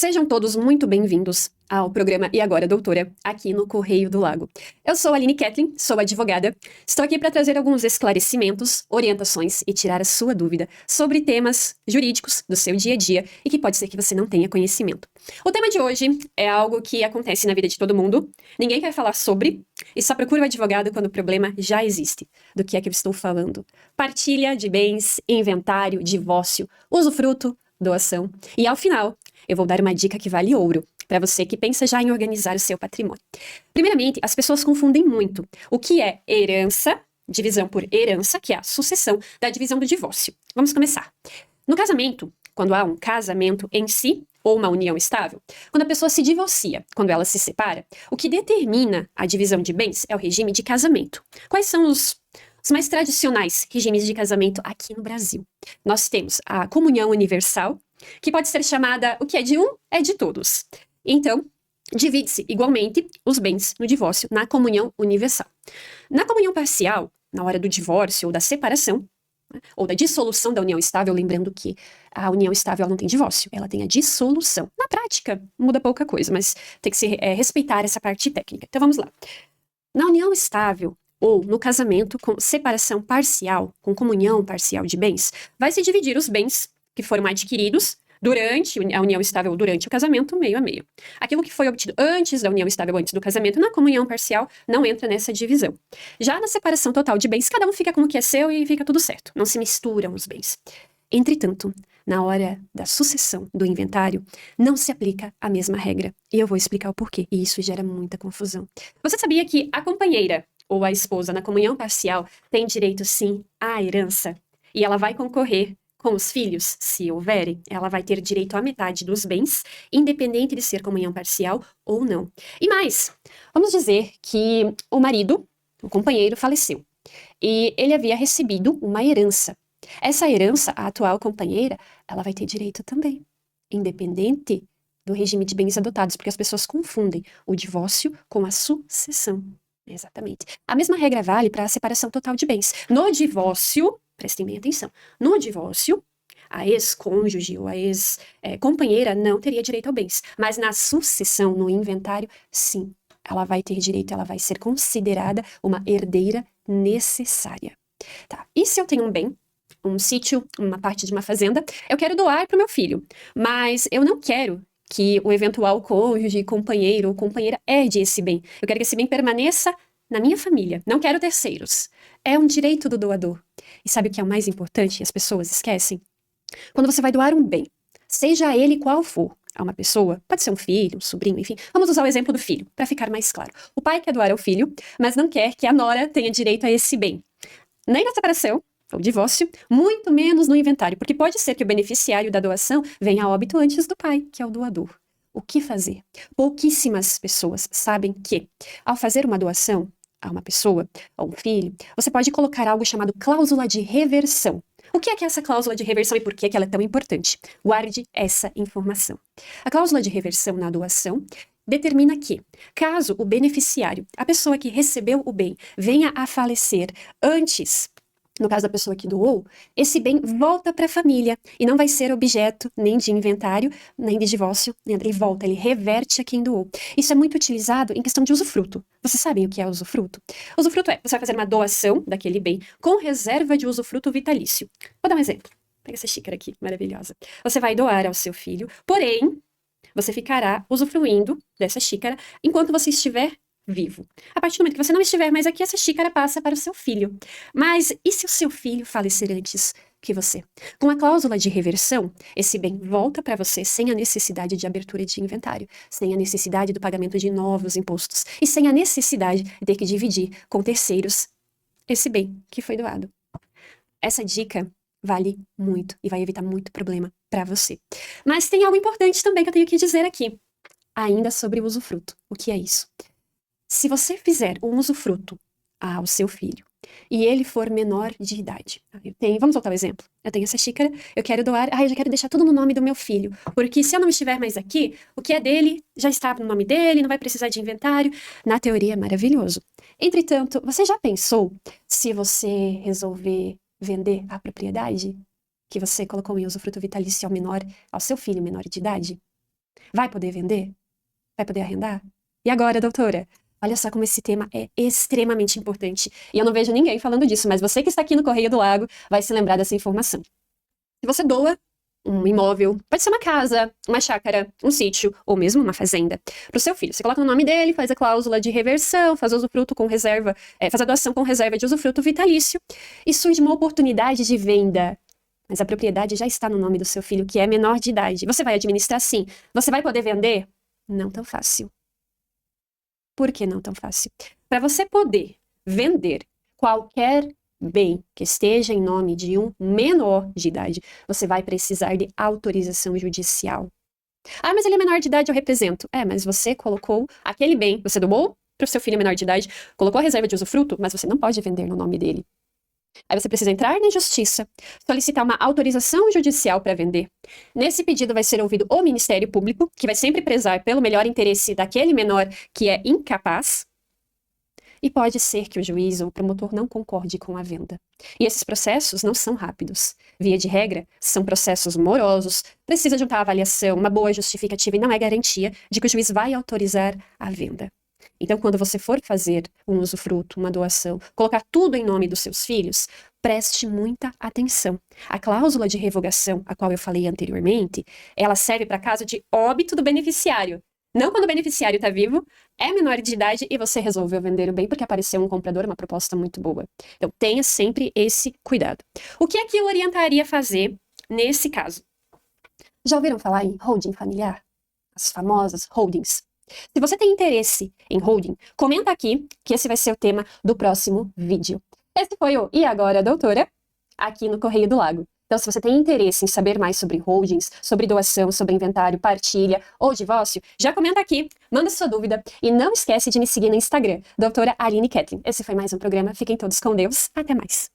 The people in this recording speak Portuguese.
Sejam todos muito bem-vindos ao programa E Agora, Doutora, aqui no Correio do Lago. Eu sou a Aline Ketlin, sou advogada. Estou aqui para trazer alguns esclarecimentos, orientações e tirar a sua dúvida sobre temas jurídicos do seu dia a dia e que pode ser que você não tenha conhecimento. O tema de hoje é algo que acontece na vida de todo mundo, ninguém quer falar sobre e só procura o advogado quando o problema já existe. Do que é que eu estou falando? Partilha de bens, inventário, divórcio, usufruto, doação. E ao final, eu vou dar uma dica que vale ouro para você que pensa já em organizar o seu patrimônio. Primeiramente, as pessoas confundem muito o que é herança, divisão por herança, que é a sucessão, da divisão do divórcio. Vamos começar. No casamento, quando há um casamento em si, ou uma união estável, quando a pessoa se divorcia, quando ela se separa, o que determina a divisão de bens é o regime de casamento. Quais são os mais tradicionais regimes de casamento aqui no Brasil? Nós temos a comunhão universal, que pode ser chamada o que é de um é de todos. Então, divide-se igualmente os bens no divórcio na comunhão universal. Na comunhão parcial, na hora do divórcio ou da separação, ou da dissolução da união estável, lembrando que a união estável ela não tem divórcio, ela tem a dissolução. Na prática, muda pouca coisa, mas tem que se respeitar essa parte técnica. Então vamos lá. Na união estável, ou no casamento com separação parcial, com comunhão parcial de bens, vai se dividir os bens que foram adquiridos durante a união estável, durante o casamento, meio a meio. Aquilo que foi obtido antes da união estável, antes do casamento, na comunhão parcial, não entra nessa divisão. Já na separação total de bens, cada um fica com o que é seu e fica tudo certo. Não se misturam os bens. Entretanto, na hora da sucessão do inventário, não se aplica a mesma regra. E eu vou explicar o porquê. E isso gera muita confusão. Você sabia que a companheira ou a esposa na comunhão parcial tem direito, sim, à herança? E ela vai concorrer com os filhos, se houverem, ela vai ter direito à metade dos bens, independente de ser comunhão parcial ou não. E mais, vamos dizer que o marido, o companheiro, faleceu. E ele havia recebido uma herança. Essa herança, a atual companheira, ela vai ter direito também, independente do regime de bens adotados, porque as pessoas confundem o divórcio com a sucessão. Exatamente. A mesma regra vale para a separação total de bens. No divórcio, prestem bem atenção, no divórcio, a ex-cônjuge ou a ex-companheira não teria direito a bens, mas na sucessão, no inventário, sim, ela vai ter direito, ela vai ser considerada uma herdeira necessária. Tá. E se eu tenho um bem, um sítio, uma parte de uma fazenda, eu quero doar para o meu filho, mas eu não quero que o eventual cônjuge, companheiro ou companheira herde esse bem. Eu quero que esse bem permaneça na minha família. Não quero terceiros. É um direito do doador. E sabe o que é o mais importante? As pessoas esquecem. Quando você vai doar um bem, seja ele qual for, a uma pessoa, pode ser um filho, um sobrinho, enfim. Vamos usar o exemplo do filho, para ficar mais claro. O pai quer doar ao filho, mas não quer que a nora tenha direito a esse bem. Nem na separação, ou divórcio, muito menos no inventário, porque pode ser que o beneficiário da doação venha a óbito antes do pai, que é o doador. O que fazer? Pouquíssimas pessoas sabem que, ao fazer uma doação a uma pessoa, a um filho, você pode colocar algo chamado cláusula de reversão. O que é essa cláusula de reversão e por que ela é tão importante? Guarde essa informação. A cláusula de reversão na doação determina que, caso o beneficiário, a pessoa que recebeu o bem, venha a falecer antes, no caso da pessoa que doou, esse bem volta para a família e não vai ser objeto nem de inventário, nem de divórcio, ele volta, ele reverte a quem doou. Isso é muito utilizado em questão de usufruto. Vocês sabem o que é usufruto? Usufruto é, você vai fazer uma doação daquele bem com reserva de usufruto vitalício. Vou dar um exemplo. Pega essa xícara aqui, maravilhosa. Você vai doar ao seu filho, porém, você ficará usufruindo dessa xícara enquanto você estiver vivo. A partir do momento que você não estiver mais aqui, essa xícara passa para o seu filho. Mas e se o seu filho falecer antes que você? Com a cláusula de reversão, esse bem volta para você sem a necessidade de abertura de inventário, sem a necessidade do pagamento de novos impostos e sem a necessidade de ter que dividir com terceiros esse bem que foi doado. Essa dica vale muito e vai evitar muito problema para você. Mas tem algo importante também que eu tenho que dizer aqui, ainda sobre o usufruto. O que é isso? Se você fizer um usufruto ao seu filho e ele for menor de idade, vamos voltar ao exemplo, eu tenho essa xícara, eu quero doar, eu já quero deixar tudo no nome do meu filho, porque se eu não estiver mais aqui, o que é dele já está no nome dele, não vai precisar de inventário, na teoria é maravilhoso. Entretanto, você já pensou se você resolver vender a propriedade que você colocou em usufruto vitalício ao seu filho menor de idade? Vai poder vender? Vai poder arrendar? E agora, doutora? Olha só como esse tema é extremamente importante. E eu não vejo ninguém falando disso, mas você que está aqui no Correio do Lago vai se lembrar dessa informação. Se você doa um imóvel, pode ser uma casa, uma chácara, um sítio ou mesmo uma fazenda, para o seu filho. Você coloca o nome dele, faz a cláusula de reversão, faz usufruto com reserva, faz a doação com reserva de usufruto vitalício e surge uma oportunidade de venda. Mas a propriedade já está no nome do seu filho, que é menor de idade. Você vai administrar sim. Você vai poder vender? Não tão fácil. Por que não tão fácil? Para você poder vender qualquer bem que esteja em nome de um menor de idade, você vai precisar de autorização judicial. Ah, mas ele é menor de idade, eu represento. Mas você colocou aquele bem, você doou para o seu filho menor de idade, colocou a reserva de usufruto, mas você não pode vender no nome dele. Aí você precisa entrar na justiça, solicitar uma autorização judicial para vender. Nesse pedido vai ser ouvido o Ministério Público, que vai sempre prezar pelo melhor interesse daquele menor que é incapaz. E pode ser que o juiz ou o promotor não concorde com a venda. E esses processos não são rápidos. Via de regra, são processos morosos, precisa de uma avaliação, uma boa justificativa e não é garantia de que o juiz vai autorizar a venda. Então, quando você for fazer um usufruto, uma doação, colocar tudo em nome dos seus filhos, preste muita atenção. A cláusula de revogação, a qual eu falei anteriormente, ela serve para caso de óbito do beneficiário. Não quando o beneficiário está vivo, é menor de idade e você resolveu vender o bem porque apareceu um comprador, uma proposta muito boa. Então, tenha sempre esse cuidado. O que é que eu orientaria a fazer nesse caso? Já ouviram falar em holding familiar? As famosas holdings. Se você tem interesse em holding, comenta aqui que esse vai ser o tema do próximo vídeo. Esse foi o E Agora, Doutora, aqui no Correio do Lago. Então, se você tem interesse em saber mais sobre holdings, sobre doação, sobre inventário, partilha ou divórcio, já comenta aqui, manda sua dúvida e não esquece de me seguir no Instagram, doutora Aline Ketlin. Esse foi mais um programa. Fiquem todos com Deus. Até mais.